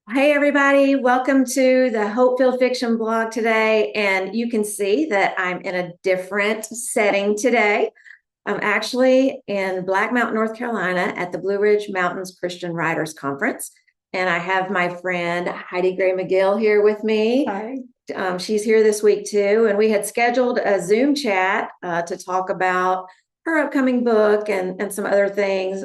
Hey, everybody, welcome to the Hope-Filled Fiction blog today. And you can see that I'm in a different setting today. I'm actually in Black Mountain, North Carolina at the Blue Ridge Mountains Christian Writers Conference. And I have my friend Heidi Gray McGill here with me. Hi. She's here this week too. And we had scheduled a Zoom chat to talk about her upcoming book and some other things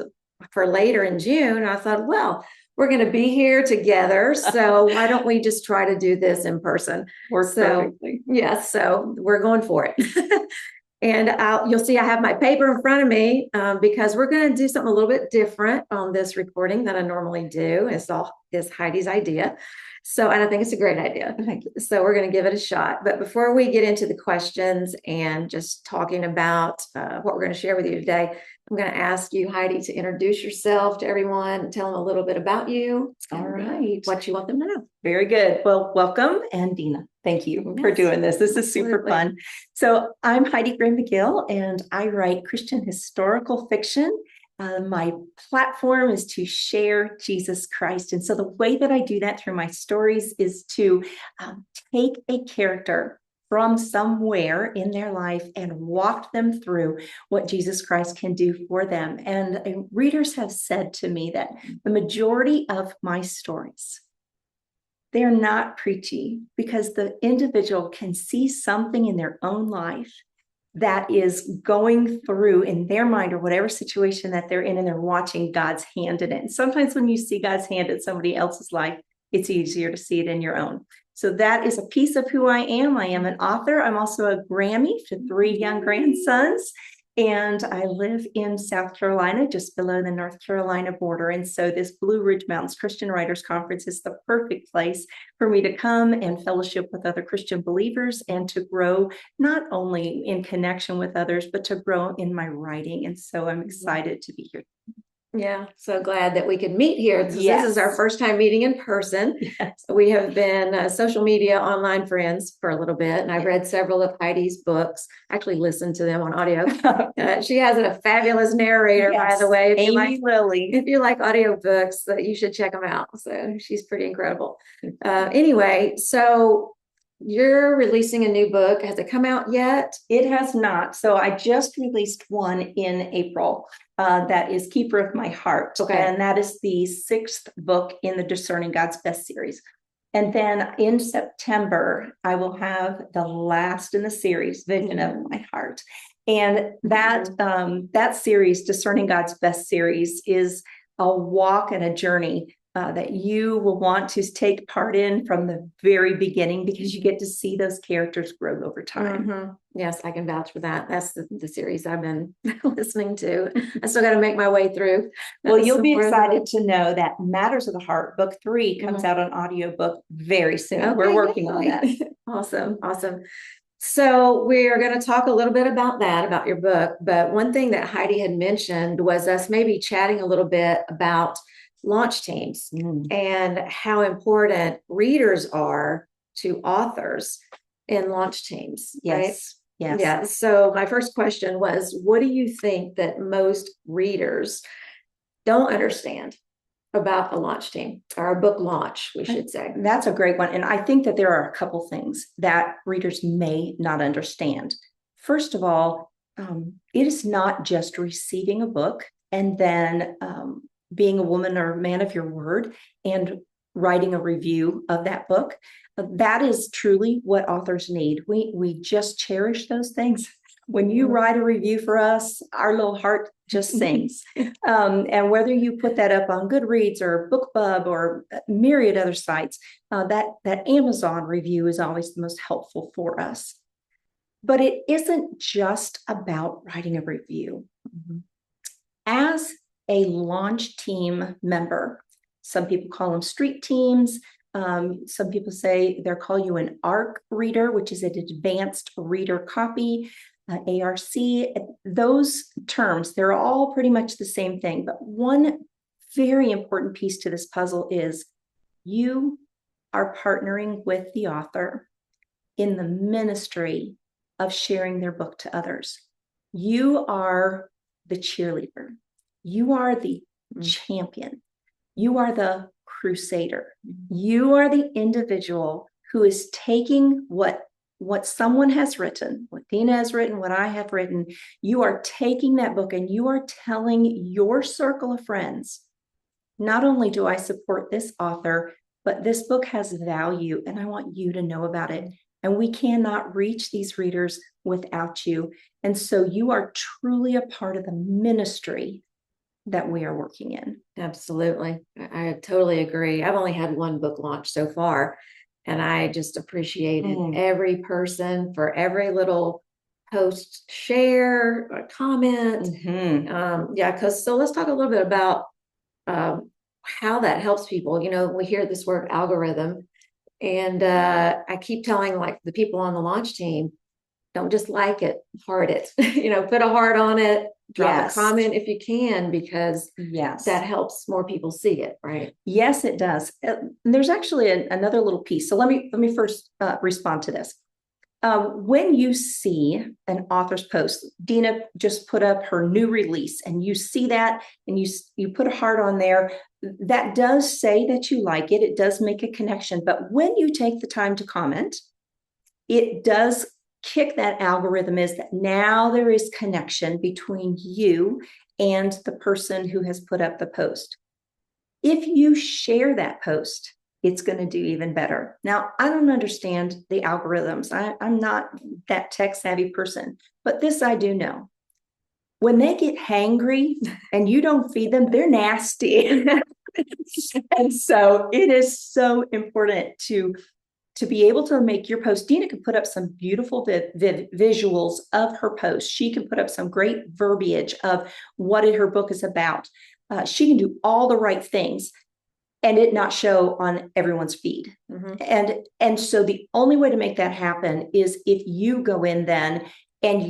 for later in June. And I thought, well, we're going to be here together. So why don't we just try to do this in person? Works perfectly. Yes, so we're going for it. And you'll see I have my paper in front of me because we're going to do something a little bit different on this recording than I normally do. It's Heidi's idea. And I think it's a great idea. So we're going to give it a shot. But before we get into the questions and just talking about what we're going to share with you today, I'm going to ask you, Heidi, to introduce yourself to everyone and tell them a little bit about you. All right. What you want them to know. Very good. Well, welcome. And Dina, thank you for doing this. This is super fun. So I'm Heidi Gray McGill, and I write Christian historical fiction. My platform is to share Jesus Christ. And so the way that I do that through my stories is to take a character from somewhere in their life and walk them through what Jesus Christ can do for them. And readers have said to me that the majority of my stories, they're not preachy because the individual can see something in their own life that is going through in their mind or whatever situation that they're in, and they're watching God's hand in it. And sometimes when you see God's hand in somebody else's life, it's easier to see it in your own. So that is a piece of who I am. I am an author. I'm also a Grammy to 3 young grandsons. And I live in South Carolina, just below the North Carolina border. And so this Blue Ridge Mountains Christian Writers Conference is the perfect place for me to come and fellowship with other Christian believers and to grow not only in connection with others, but to grow in my writing. And so I'm excited to be here. Yeah, so glad that we could meet here. Yes. This is our first time meeting in person. Yes. We have been social media online friends for a little bit, and I've read several of Heidi's books. Actually, listened to them on audio. She has a fabulous narrator, Yes. by the way. Amy Lilly. If you like audio books, you should check them out. So she's pretty incredible. Anyway, so you're releasing a new book. Has it come out yet? It has not. So I just released one in April. That is Keeper of My Heart. Okay. And that is the 6th book in the Discerning God's Best series. And then in September, I will have the last in the series, Vision of My Heart. And that series, Discerning God's Best series, is a walk and a journey that you will want to take part in from the very beginning, because you get to see those characters grow over time. Mm-hmm. Yes, I can vouch for that. That's the series I've been listening to. I still got to make my way through. Well, you'll be excited to know that Matters of the Heart, book 3, comes out on audiobook very soon. Okay, we're working on that. Awesome. So we are going to talk a little bit about that, about your book. But one thing that Heidi had mentioned was us maybe chatting a little bit about launch teams and how important readers are to authors in launch teams. Yes. Right? Yes. Yeah. So my first question was, what do you think that most readers don't understand about a launch team, or a book launch, we should say? That's a great one. And I think that there are a couple things that readers may not understand. First of all, it is not just receiving a book and then being a woman or man of your word and writing a review of that book. That is truly what authors need. We just cherish those things. When you write a review for us, our little heart just sings. And whether you put that up on Goodreads or BookBub or myriad other sites, that Amazon review is always the most helpful for us. But it isn't just about writing a review. As a launch team member, some people call them street teams. Some people say they'll call you an ARC reader, which is an advanced reader copy, ARC. Those terms, they're all pretty much the same thing. But one very important piece to this puzzle is you are partnering with the author in the ministry of sharing their book to others. You are the cheerleader. You are the champion. You are the crusader. You are the individual who is taking what someone has written, what Dina has written, what I have written. You are taking that book and you are telling your circle of friends, not only do I support this author, but this book has value and I want you to know about it. And we cannot reach these readers without you. And so you are truly a part of the ministry that we are working in. Absolutely. I totally agree. I've only had one book launch so far, and I just appreciated every person for every little post, share, or comment. So let's talk a little bit about how that helps people. We hear this word algorithm, and I keep telling like the people on the launch team, don't just like it, heart it, put a heart on it, drop a comment if you can, because that helps more people see it, right? Yes, it does. There's actually another little piece. So let me first respond to this. When you see an author's post, Dina just put up her new release, and you see that, and you put a heart on there. That does say that you like it. It does make a connection. But when you take the time to comment, it does kick that algorithm is that now there is connection between you and the person who has put up the post. If you share that post, it's going to do even better. Now, I don't understand the algorithms. I'm not that tech savvy person, but this I do know. When they get hangry and you don't feed them, they're nasty. And so it is so important to be able to make your post. Dina can put up some beautiful visuals of her post. She can put up some great verbiage of what her book is about. She can do all the right things and it not show on everyone's feed. And so the only way to make that happen is if you go in then and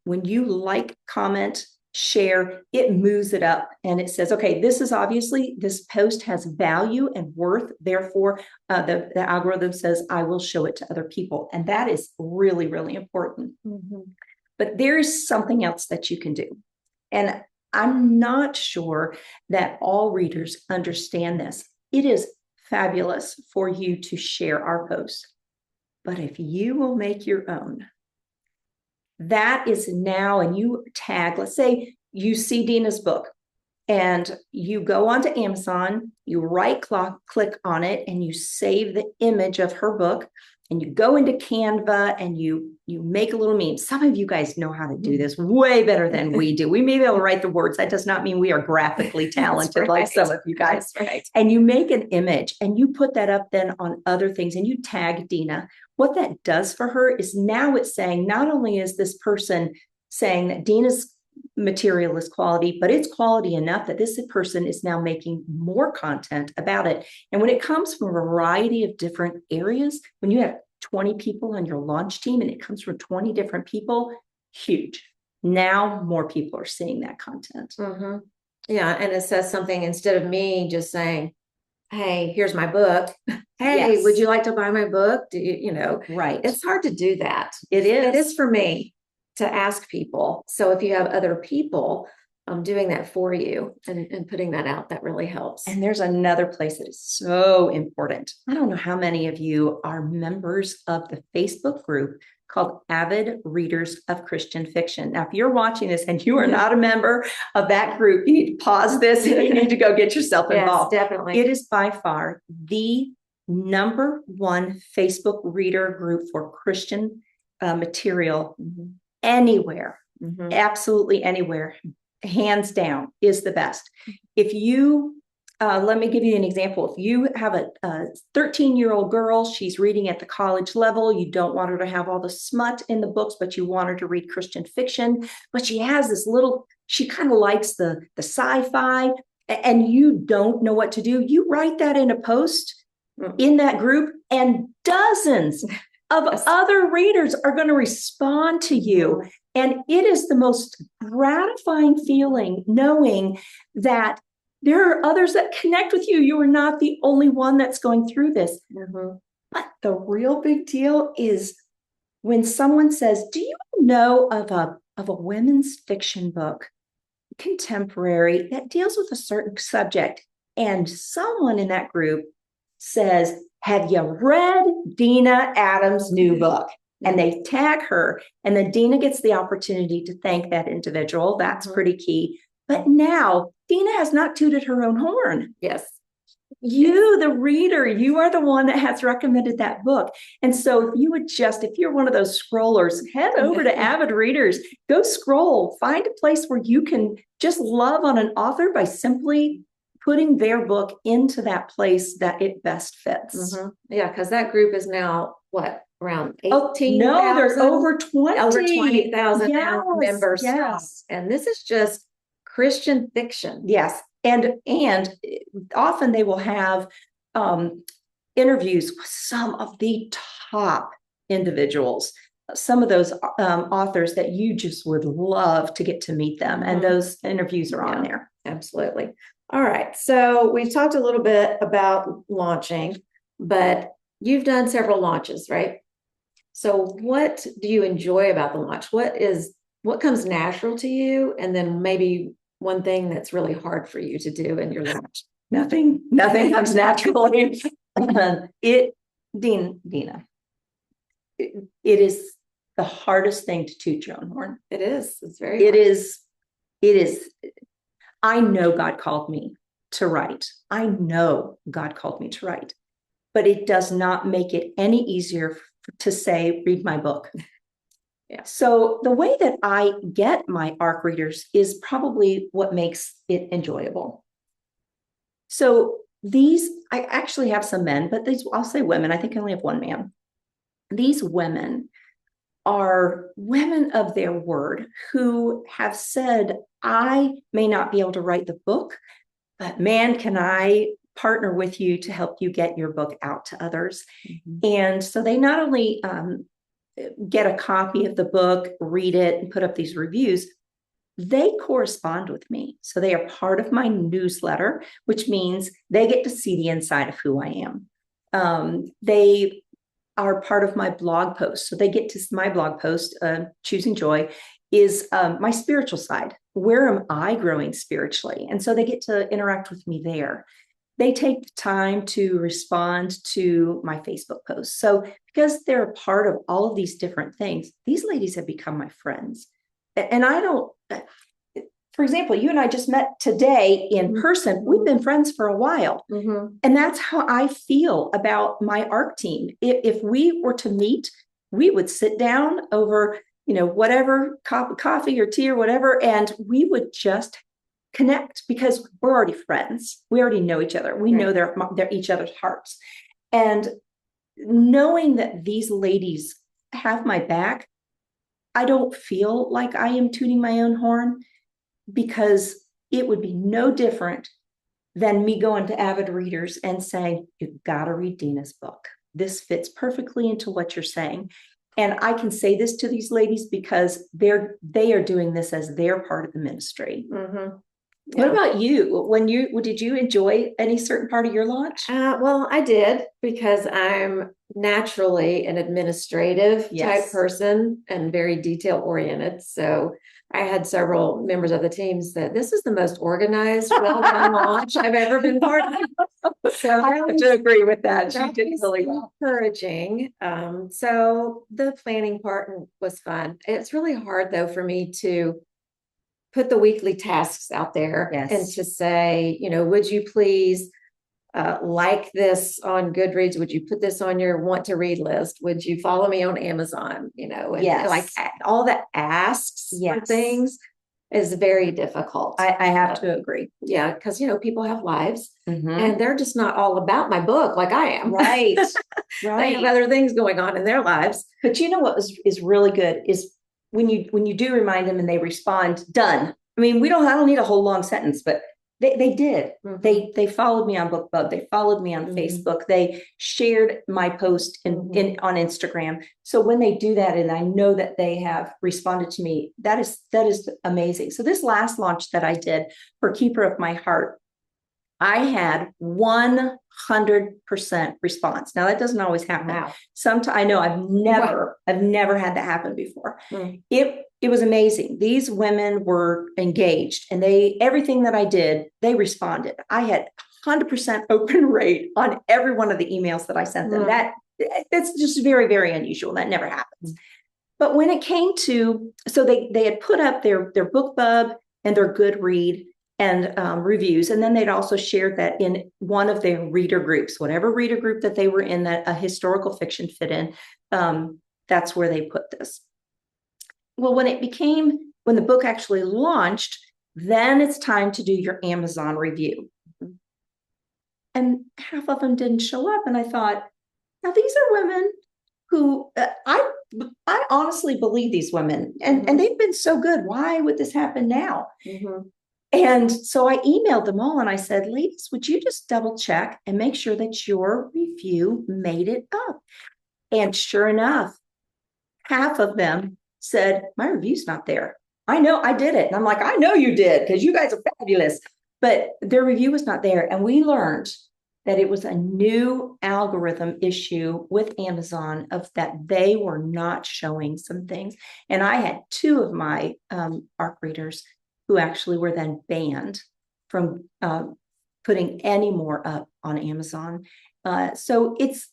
when you like, comment, share, it moves it up and it says, okay, this post has value and worth. Therefore, the algorithm says, I will show it to other people. And that is really, really important. But there is something else that you can do. And I'm not sure that all readers understand this. It is fabulous for you to share our posts. But if you will make your own, that is now, and you tag, let's say you see Dina's book and you go onto Amazon, you right click on it and you save the image of her book and you go into Canva and you make a little meme. Some of you guys know how to do this way better than we do. We may be able to write the words. That does not mean we are graphically talented like some of you guys. And you make an image and you put that up then on other things and you tag Dina. What that does for her is now it's saying, not only is this person saying that Dina's material is quality, but it's quality enough that this person is now making more content about it. And when it comes from a variety of different areas, when you have 20 people on your launch team and it comes from 20 different people, huge. Now more people are seeing that content. Yeah. And it says something instead of me just saying, hey, here's my book. Hey, would you like to buy my book? Do you, right. It's hard to do that. It is. It is for me to ask people. So if you have other people doing that for you and putting that out, that really helps. And there's another place that is so important. I don't know how many of you are members of the Facebook group called Avid Readers of Christian Fiction. Now, if you're watching this and you are not a member of that group, you need to pause this and you need to go get yourself involved. Yes, definitely. It is by far the #1 Facebook reader group for Christian material anywhere, absolutely anywhere, hands down, is the best. If you, let me give you an example. If you have a 13-year-old girl, she's reading at the college level, you don't want her to have all the smut in the books, but you want her to read Christian fiction, but she has this she kind of likes the sci-fi, and you don't know what to do, you write that in a post in that group, and dozens of other readers are going to respond to you. And it is the most gratifying feeling knowing that there are others that connect with you. You are not the only one that's going through this. But the real big deal is when someone says, do you know of a women's fiction book, contemporary, that deals with a certain subject? And someone in that group says, have you read Dina Adams' new book? And they tag her, and then Dina gets the opportunity to thank that individual. That's pretty key. But now Dina has not tooted her own horn. Yes. You, the reader, you are the one that has recommended that book. And so if you're one of those scrollers, head over to Avid Readers, go scroll, find a place where you can just love on an author by simply putting their book into that place that it best fits. Yeah, because that group is now what, around 18,000? No, they're over 20. Over 20,000 Yes, members. yes. And this is just Christian fiction. Yes. And often they will have interviews with some of the top individuals, some of those authors that you just would love to get to meet them. And those interviews are on there. Absolutely. All right. So we've talked a little bit about launching, but you've done several launches, right? So what do you enjoy about the launch? What comes natural to you? And then maybe one thing that's really hard for you to do in your launch? Nothing comes naturally. Dina, it is the hardest thing to toot your own horn. It is. It's very hard. It is. I know God called me to write. I know God called me to write, but it does not make it any easier to say, read my book. Yeah. So the way that I get my ARC readers is probably what makes it enjoyable. So I actually have some men, but I'll say women. I think I only have one man. These women are women of their word who have said, I may not be able to write the book, but man, can I partner with you to help you get your book out to others. And so they not only get a copy of the book, read it, and put up these reviews, they correspond with me. So they are part of my newsletter, which means they get to see the inside of who I am. They are part of my blog post. So they get to my blog post, Choosing Joy, is my spiritual side. Where am I growing spiritually? And so they get to interact with me there. They take the time to respond to my Facebook posts. So because they're a part of all of these different things, these ladies have become my friends. And I don't, for example, you and I just met today in person. We've been friends for a while. And that's how I feel about my ARC team. If we were to meet, we would sit down over, whatever, coffee or tea or whatever, and we would just connect because we're already friends. We already know each other. We know they're each other's hearts. And knowing that these ladies have my back, I don't feel like I am tooting my own horn, because it would be no different than me going to Avid Readers and saying, you've got to read Dina's book. This fits perfectly into what you're saying. And I can say this to these ladies because they are doing this as their part of the ministry. What about you? Did you enjoy any certain part of your launch? Well, I did, because I'm naturally an administrative type person and very detail oriented. So I had several members of the teams that this is the most organized, well-done launch I've ever been part of. So I have to agree with that. She did really well. Encouraging. So the planning part was fun. It's really hard though for me to put the weekly tasks out there and to say, would you please like this on Goodreads? Would you put this on your want to read list? Would you follow me on Amazon? And like all the asks for things is very difficult. I have to agree. Yeah. Because, people have lives and they're just not all about my book like I am. Right. They have other things going on in their lives. But what is really good is when you do remind them and they respond, done. I mean, I don't need a whole long sentence, but they did. They followed me on BookBub. They followed me on Facebook. They shared my post on Instagram. So when they do that, and I know that they have responded to me, that is amazing. So this last launch that I did for Keeper of My Heart, I had 100% response. Now that doesn't always happen. Wow. Sometimes I know I've never had that happen before. It was amazing. These women were engaged, and everything that I did, they responded. I had 100% open rate on every one of the emails that I sent them. That's just very, very unusual. That never happens. But when it came to, so they had put up their BookBub and their Goodread and reviews, and then they'd also shared that in one of their reader groups, whatever reader group that they were in that a historical fiction fit in, that's where they put this. Well, when the book actually launched, then it's time to do your Amazon review. And half of them didn't show up. And I thought, now these are women who I honestly believe these women, and they've been so good. Why would this happen now? And so I emailed them all and I said, ladies, would you just double check and make sure that your review made it up? And sure enough, half of them said, my review's not there. I know I did it. And I'm like, I know you did, because you guys are fabulous. But their review was not there. And we learned that it was a new algorithm issue with Amazon of that they were not showing some things. And I had two of my ARC readers who actually were then banned from putting any more up on Amazon. So it's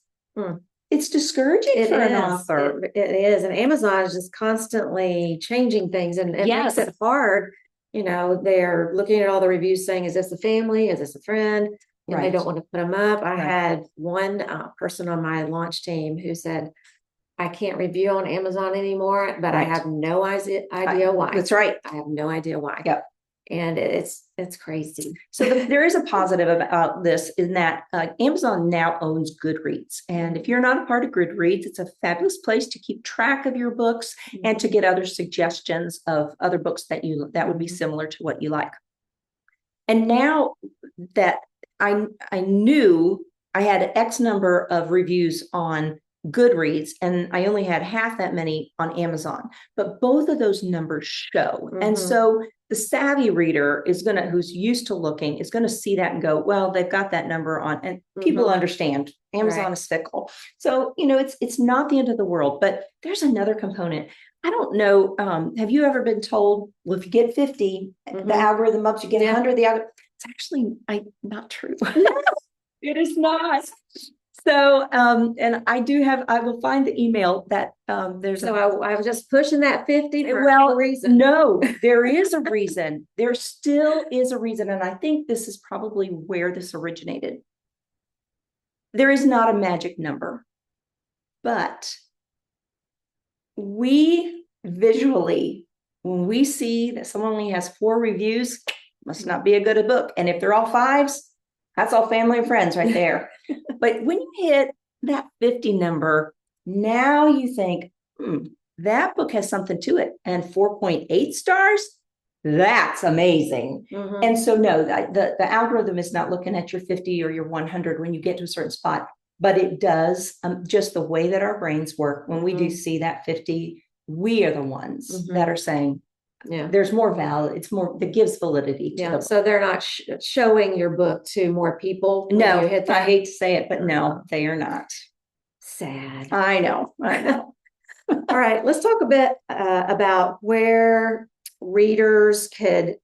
discouraging for an author. It is. And Amazon is just constantly changing things, and it makes it hard. You know, they're looking at all the reviews saying, is this a family? Is this a friend? And they don't want to put them up. I had one person on my launch team who said, I can't review on Amazon anymore, but I have no idea why. That's right. I have no idea why. Yep. And it's crazy. So there is a positive about this in that Amazon now owns Goodreads. And if you're not a part of Goodreads, it's a fabulous place to keep track of your books and to get other suggestions of other books that would be similar to what you like. And now that I knew I had X number of reviews on Goodreads, and I only had half that many on Amazon, but both of those numbers show. And so the savvy reader who's used to looking, is going to see that and go, well, they've got that number on, and people understand Amazon is fickle. So, it's not the end of the world, but there's another component. I don't know. Have you ever been told, well, if you get 50, the algorithm ups, you get 100, it's actually not true. No, it is not. So, and I will find the email that there's. So I was just pushing that 50 for a reason. No, there is a reason. There still is a reason. And I think this is probably where this originated. There is not a magic number, but we visually, when we see that someone only has 4 reviews, must not be a good book. And if they're all 5s, that's all family and friends right there. But when you hit that 50 number, now you think, that book has something to it. And 4.8 stars, that's amazing. And so no, the algorithm is not looking at your 50 or your 100 when you get to a certain spot, but it does just the way that our brains work. When we do see that 50, we are the ones that are saying, there's more value. It's more that gives validity to the so they're not showing your book to more people. No, I hate to say it, but no, they are not. Sad. I know. All right, let's talk a bit about where readers could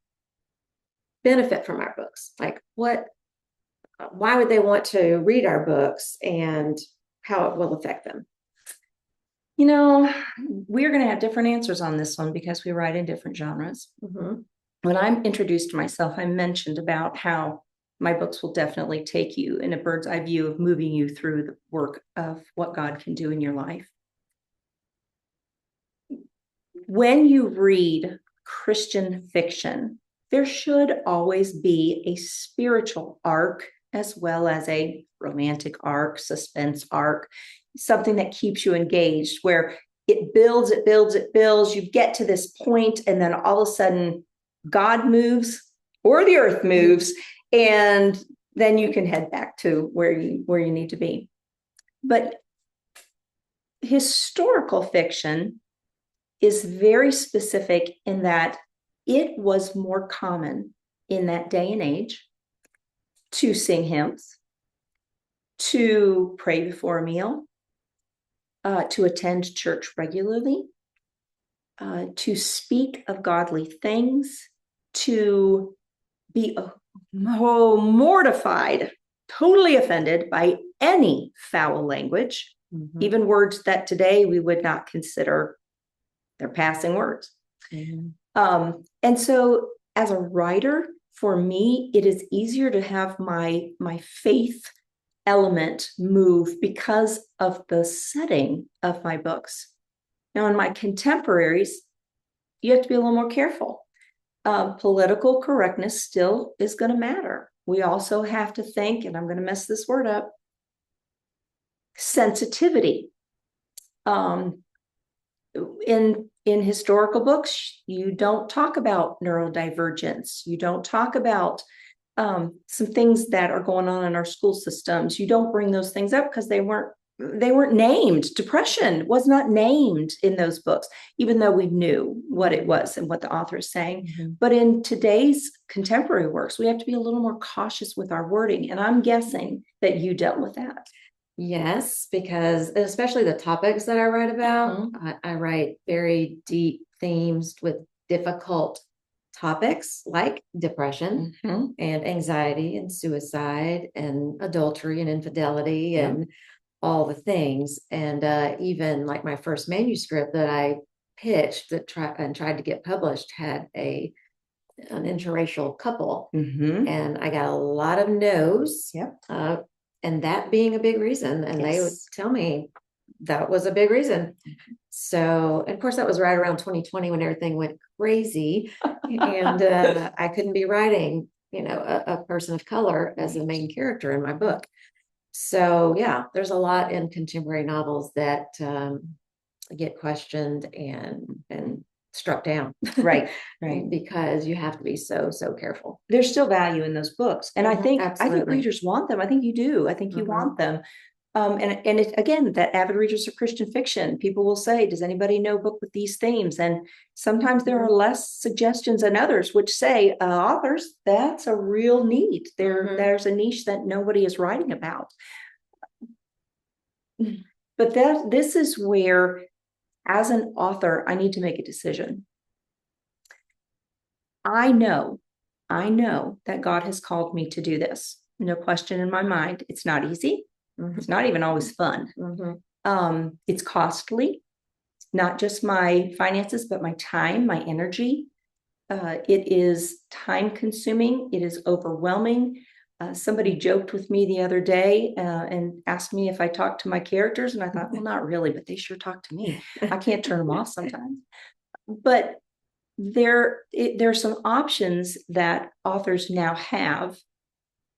benefit from our books. Like why would they want to read our books and how it will affect them? We're going to have different answers on this one because we write in different genres. When I introduced myself, I mentioned about how my books will definitely take you in a bird's eye view of moving you through the work of what God can do in your life. When you read Christian fiction, there should always be a spiritual arc as well as a romantic arc, suspense arc, something that keeps you engaged, where it builds, you get to this point, and then all of a sudden God moves or the earth moves, and then you can head back to where you need to be. But historical fiction is very specific in that it was more common in that day and age to sing hymns, to pray before a meal, to attend church regularly, to speak of godly things, to be mortified, totally offended by any foul language, even words that today we would not consider, they're passing words. And so as a writer, for me, it is easier to have my faith element move because of the setting of my books. Now, in my contemporaries, you have to be a little more careful. Political correctness still is going to matter. We also have to think, and I'm going to mess this word up, sensitivity. In historical books, you don't talk about neurodivergence. You don't talk about some things that are going on in our school systems. You don't bring those things up because they weren't named. Depression was not named in those books, even though we knew what it was and what the author is saying. But in today's contemporary works, we have to be a little more cautious with our wording. And I'm guessing that you dealt with that. Yes, because especially the topics that I write about, I write very deep themes with difficult topics like depression and anxiety and suicide and adultery and infidelity and all the things. And even like my first manuscript that I pitched that tried to get published had an interracial couple. And I got a lot of no's. And that being a big reason. And they would tell me that was a big reason. So, and of course, that was right around 2020 when everything went crazy. And I couldn't be writing, a person of color as a main character in my book. So, yeah, there's a lot in contemporary novels that get questioned and struck down. Right. Because you have to be so careful. There's still value in those books. And I think Absolutely. readers want them. I think you do. I think you want them. And it, again, that avid readers of Christian fiction, people will say, does anybody know a book with these themes? And sometimes there are less suggestions than others, which say, authors, that's a real need. There's a niche that nobody is writing about. But this is where, as an author, I need to make a decision. I know that God has called me to do this. No question in my mind. It's not easy. It's not even always fun. It's costly, not just my finances, but my time, my energy. It is time consuming. It is overwhelming. Somebody joked with me the other day and asked me if I talked to my characters. And I thought, well, not really, but they sure talk to me. I can't turn them off sometimes. But there are some options that authors now have.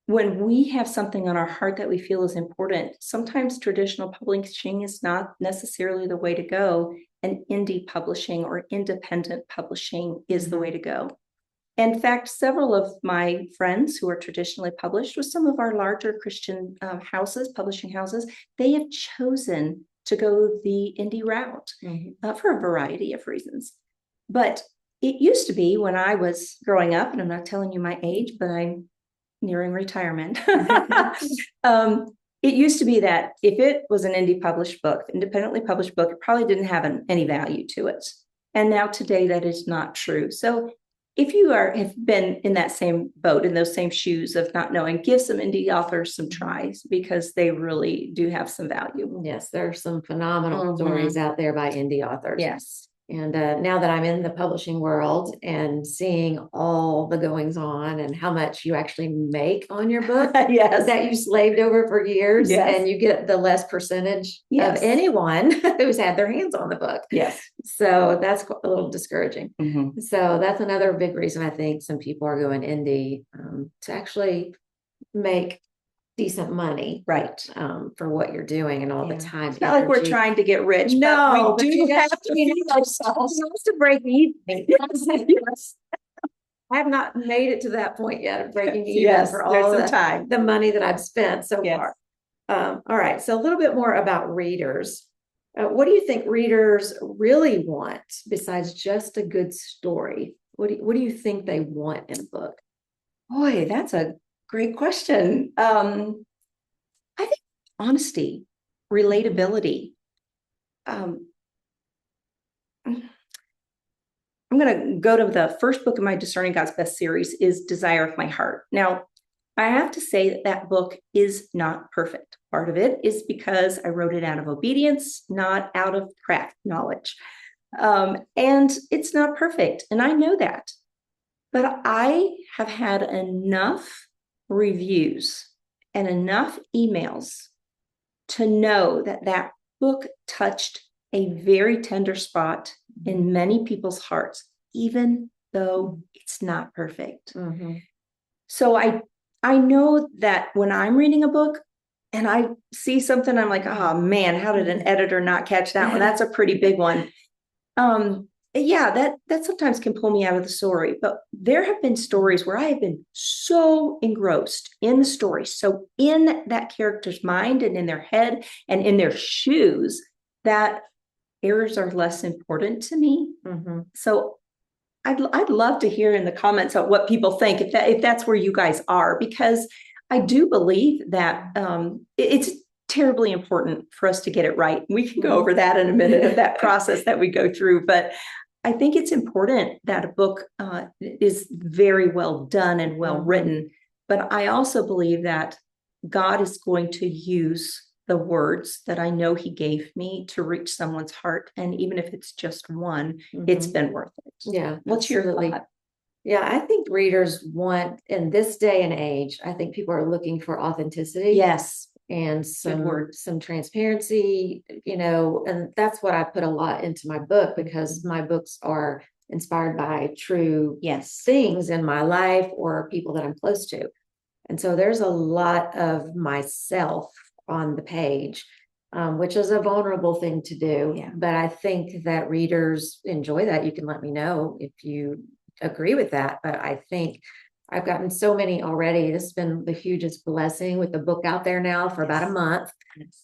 When we have something on our heart that we feel is important, sometimes traditional publishing is not necessarily the way to go, and indie publishing or independent publishing is the way to go. In fact, several of my friends who are traditionally published with some of our larger Christian publishing houses, they have chosen to go the indie route for a variety of reasons. But it used to be when I was growing up, and I'm not telling you my age, but I'm nearing retirement. It used to be that if it was an independently published book, it probably didn't have any value to it. And now today that is not true. So if you have been in that same boat, in those same shoes of not knowing, give some indie authors some tries, because they really do have some value. Yes, there are some phenomenal stories out there by indie authors. Yes. And now that I'm in the publishing world and seeing all the goings on and how much you actually make on your book that you slaved over for years, and you get the less percentage of anyone who's had their hands on the book. So that's a little discouraging. So that's another big reason I think some people are going indie, to actually make decent money, for what you're doing and all the time. It's not like we're trying to get rich. No, but we do have to feed ourselves to break even. I have not made it to that point yet of breaking even for all the money that I've spent so far. All right, so a little bit more about readers. What do you think readers really want besides just a good story? What do you think they want in a book? Boy, that's a great question. I think honesty, relatability. I'm going to go to the first book in my Discerning God's Best series is Desire of My Heart. Now, I have to say that that book is not perfect. Part of it is because I wrote it out of obedience, not out of craft knowledge. And it's not perfect. And I know that. But I have had enough reviews and enough emails to know that that book touched a very tender spot in many people's hearts, even though it's not perfect. Mm-hmm. So I know that when I'm reading a book and I see something, I'm like, oh man, how did an editor not catch that one? That's a pretty big one. Yeah, that sometimes can pull me out of the story, but there have been stories where I have been so engrossed in the story, so in that character's mind and in their head and in their shoes, that errors are less important to me. Mm-hmm. So I'd love to hear in the comments of what people think, if that's where you guys are, because I do believe that it's terribly important for us to get it right. We can go over that in a minute of that process that we go through, but I think it's important that a book is very well done and well written. But I also believe that God is going to use the words that I know he gave me to reach someone's heart. And even if it's just one, it's been worth it. Yeah. What's your thought? Yeah, I think readers want, in this day and age, I think people are looking for authenticity. Yes. And some transparency, and that's what I put a lot into my book, because my books are inspired by true things in my life or people that I'm close to. And so there's a lot of myself on the page, which is a vulnerable thing to do. Yeah. But I think that readers enjoy that. You can let me know if you agree with that. But I think I've gotten so many already. This has been the hugest blessing with the book out there now for about a month.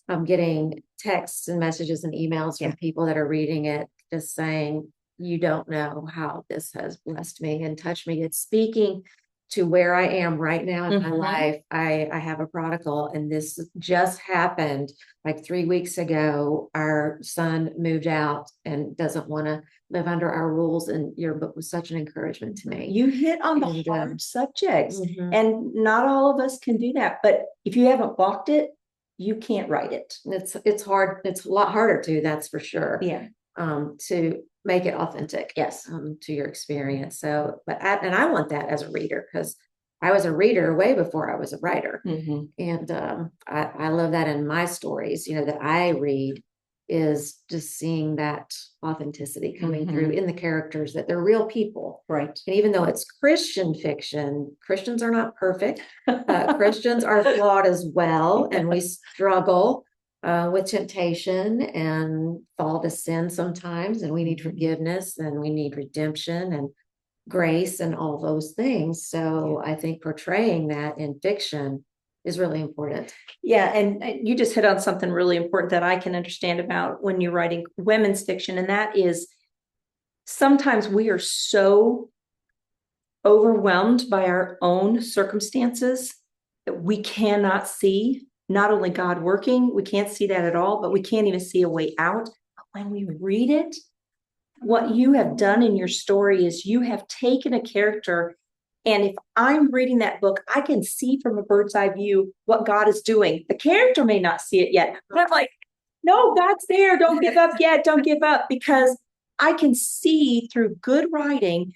I'm getting texts and messages and emails from people that are reading it, just saying, you don't know how this has blessed me and touched me. It's speaking to where I am right now in my life. I have a prodigal, and this just happened like 3 weeks ago. Our son moved out and doesn't want to live under our rules, and your book was such an encouragement to me. You hit on the hard subjects, and not all of us can do that. But if you haven't walked it, you can't write it. It's hard. It's a lot harder to, that's for sure. Yeah. To make it authentic. Yes. To your experience. So, I want that as a reader, because I was a reader way before I was a writer. And I love that in my stories, that I read, is just seeing that authenticity coming through in the characters, that they're real people. Right. And even though it's Christian fiction, Christians are not perfect. Christians are flawed as well. And we struggle with temptation and fall to sin sometimes. And we need forgiveness, and we need redemption and grace and all those things. So I think portraying that in fiction is really important. Yeah. And you just hit on something really important that I can understand about when you're writing women's fiction. And that is, sometimes we are so overwhelmed by our own circumstances that we cannot see not only God working, we can't see that at all, but we can't even see a way out. But when we read it, what you have done in your story is you have taken a character, and if I'm reading that book, I can see from a bird's eye view what God is doing. The character may not see it yet, but I'm like, no, God's there. Don't give up yet. Don't give up, because I can see through good writing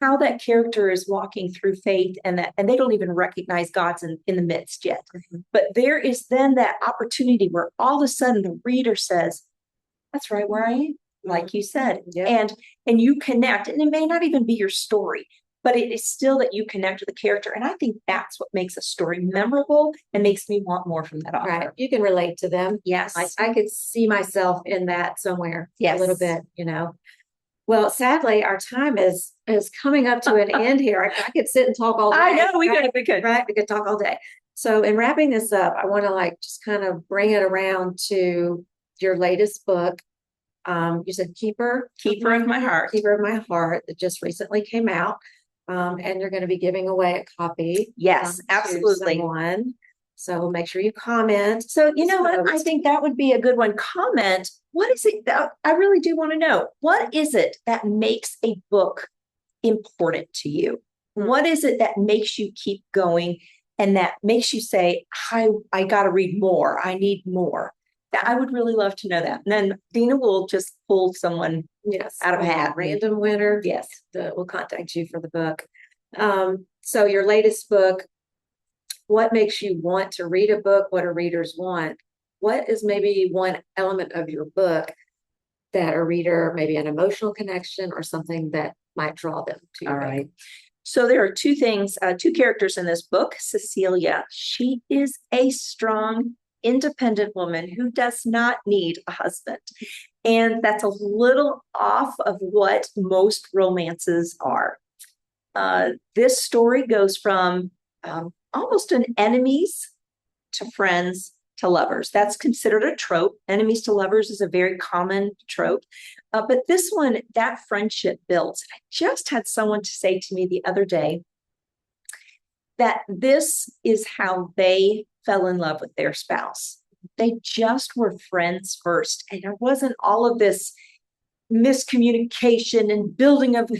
how that character is walking through faith, and they don't even recognize God's in the midst yet. But there is then that opportunity where all of a sudden the reader says, that's right where I am, like you said. And you connect, and it may not even be your story, but it is still that you connect with the character. And I think that's what makes a story memorable and makes me want more from that author. Right. You can relate to them. Yes. I could see myself in that somewhere. A little bit, Well, sadly, our time is coming up to an end here. I could sit and talk all day. I know, we could. Right, we could talk all day. So in wrapping this up, I want to just kind of bring it around to your latest book. You said Keeper of My Heart. Keeper of My Heart, that just recently came out. And you're going to be giving away a copy. Yes, absolutely. To someone. So make sure you comment. So, you know what? I think that would be a good one. Comment. What is it that I really do want to know? What is it that makes a book important to you? What is it that makes you keep going and that makes you say, I got to read more. I need more. I would really love to know that. And then Dina will just pull someone out of a hat. Random winner. Yes. We'll contact you for the book. So your latest book, what makes you want to read a book? What do readers want? What is maybe one element of your book that a reader, maybe an emotional connection or something that might draw them to your book? Right. So there are two things, two characters in this book. Cecilia, she is a strong, independent woman who does not need a husband. And that's a little off of what most romances are. This story goes from almost an enemies to friends to lovers. That's considered a trope. Enemies to lovers is a very common trope. But this one, that friendship builds. I just had someone to say to me the other day that this is how they fell in love with their spouse. They just were friends first. And there wasn't all of this miscommunication and building of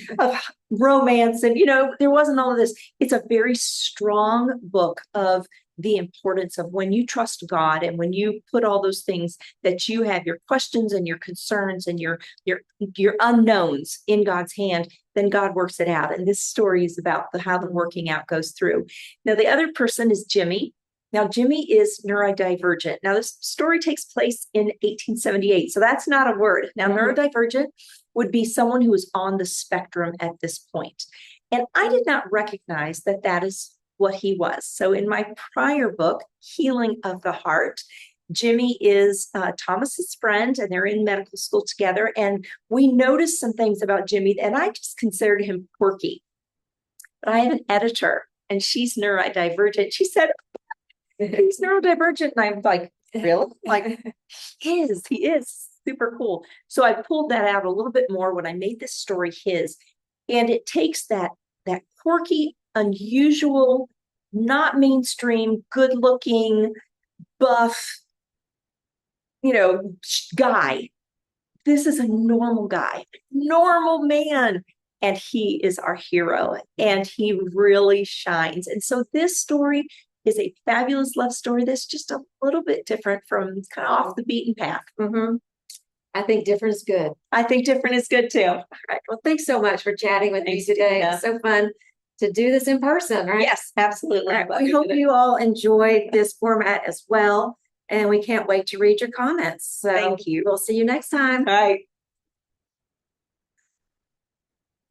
romance. And, there wasn't all of this. It's a very strong book of the importance of when you trust God and when you put all those things that you have, your questions and your concerns and your unknowns in God's hand, then God works it out. And this story is about how the working out goes through. Now, the other person is Jimmy. Now, Jimmy is neurodivergent. Now, this story takes place in 1878. So that's not a word. Now, neurodivergent would be someone who is on the spectrum at this point. And I did not recognize that that is what he was. So in my prior book, Healing of the Heart, Jimmy is Thomas's friend, and they're in medical school together. And we noticed some things about Jimmy, and I just considered him quirky. But I have an editor, and she's neurodivergent. She said, he's neurodivergent. And I'm like, really? Like, he is super cool. So I pulled that out a little bit more when I made this story his. And it takes that quirky, unusual, not mainstream, good looking, buff, guy. This is a normal guy, normal man. And he is our hero, and he really shines. And so this story is a fabulous love story that's just a little bit different from kind of off the beaten path. I think different is good. I think different is good too. All right. Well, thanks so much for chatting with me today. It's so fun to do this in person, right? Yes, absolutely. Right. We hope you all enjoyed this format as well. And we can't wait to read your comments. So thank you. We'll see you next time. All right.